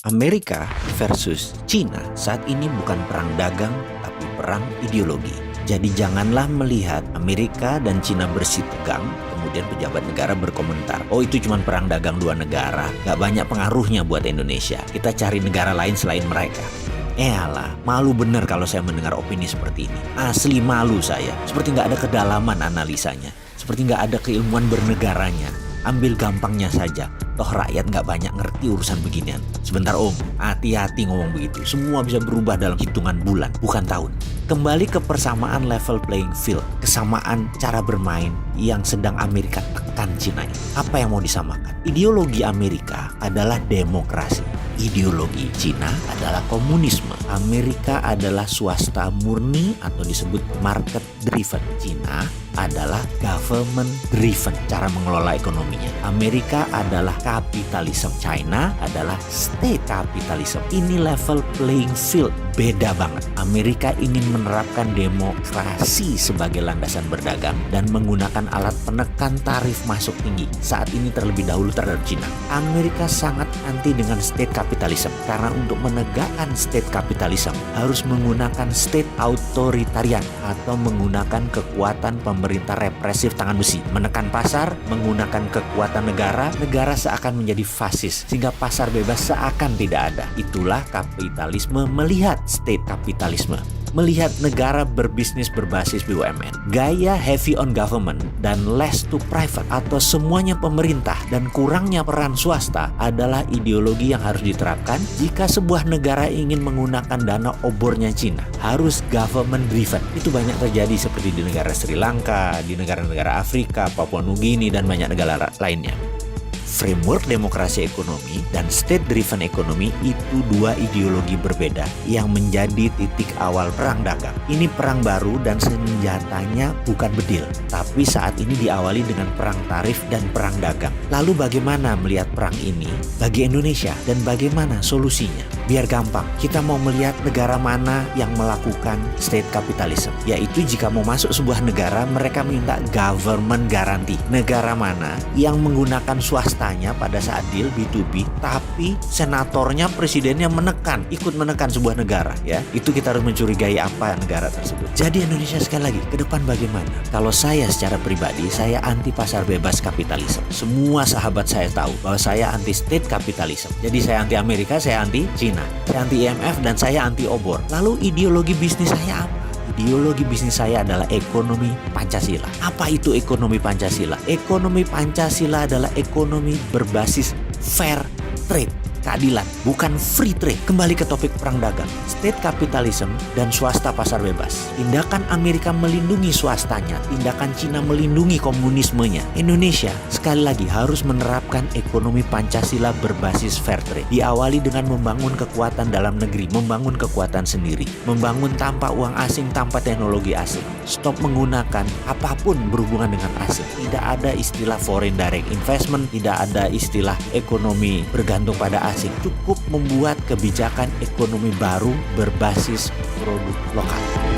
Amerika versus Cina saat ini bukan perang dagang, tapi perang ideologi. Jadi janganlah melihat Amerika dan Cina bersih tegang, kemudian pejabat negara berkomentar, oh itu cuma perang dagang dua negara, gak banyak pengaruhnya buat Indonesia, kita cari negara lain selain mereka. Alah, malu bener kalau saya mendengar opini seperti ini. Asli malu saya, seperti gak ada kedalaman analisanya, seperti gak ada keilmuan bernegaranya. Ambil gampangnya saja, toh rakyat gak banyak ngerti urusan beginian. Sebentar om, hati-hati ngomong begitu. Semua bisa berubah dalam hitungan bulan, bukan tahun. Kembali ke persamaan level playing field, kesamaan cara bermain yang sedang Amerika tekan Cina ini. Apa yang mau disamakan? Ideologi Amerika adalah demokrasi. Ideologi Cina adalah komunisme. Amerika adalah swasta murni atau disebut market driven. Cina adalah government driven cara mengelola ekonominya. Amerika adalah kapitalisme, China adalah state capitalism. Ini level playing field beda banget. Amerika ingin menerapkan demokrasi sebagai landasan berdagang dan menggunakan alat penekan tarif masuk tinggi. Saat ini terlebih dahulu terhadap Cina. Amerika sangat anti dengan state capitalism karena untuk menegakkan state capitalism harus menggunakan state authoritarian atau menggunakan kekuatan pemerintah represif tangan besi, menekan pasar, menggunakan kekuatan negara seakan menjadi fasis sehingga pasar bebas seakan tidak ada. Itulah kapitalisme melihat state kapitalisme, melihat negara berbisnis berbasis BUMN. Gaya heavy on government dan less to private atau semuanya pemerintah dan kurangnya peran swasta adalah ideologi yang harus diterapkan jika sebuah negara ingin menggunakan dana obornya Cina. Harus government driven. Itu banyak terjadi seperti di negara Sri Lanka, di negara-negara Afrika, Papua Nugini, dan banyak negara lainnya. Framework demokrasi ekonomi dan state-driven ekonomi itu dua ideologi berbeda yang menjadi titik awal perang dagang. Ini perang baru dan senjatanya bukan bedil, tapi saat ini diawali dengan perang tarif dan perang dagang. Lalu bagaimana melihat perang ini bagi Indonesia dan bagaimana solusinya? Biar gampang, kita mau melihat negara mana yang melakukan state capitalism, yaitu jika mau masuk sebuah negara mereka minta government guarantee. Negara mana yang menggunakan swasta pada saat deal B2B, tapi senatornya, presidennya ikut menekan sebuah negara, ya. Itu kita harus mencurigai apa negara tersebut. Jadi Indonesia sekali lagi, ke depan bagaimana? Kalau saya secara pribadi, saya anti pasar bebas kapitalisme. Semua sahabat saya tahu bahwa saya anti state capitalism. Jadi saya anti Amerika, saya anti Cina, saya anti IMF, dan saya anti obor. Lalu ideologi bisnis saya apa? Ideologi bisnis saya adalah ekonomi Pancasila. Apa itu ekonomi Pancasila? Ekonomi Pancasila adalah ekonomi berbasis fair trade, keadilan, bukan free trade. Kembali ke topik perang dagang, state capitalism dan swasta pasar bebas. Tindakan Amerika melindungi swastanya, tindakan Cina melindungi komunismenya. Indonesia sekali lagi harus menerapkan ekonomi Pancasila berbasis fair trade. Diawali dengan membangun kekuatan dalam negeri, membangun kekuatan sendiri, membangun tanpa uang asing, tanpa teknologi asing. Stop menggunakan apapun berhubungan dengan asing. Tidak ada istilah foreign direct investment, tidak ada istilah ekonomi bergantung pada asing. Cukup membuat kebijakan ekonomi baru berbasis produk lokal.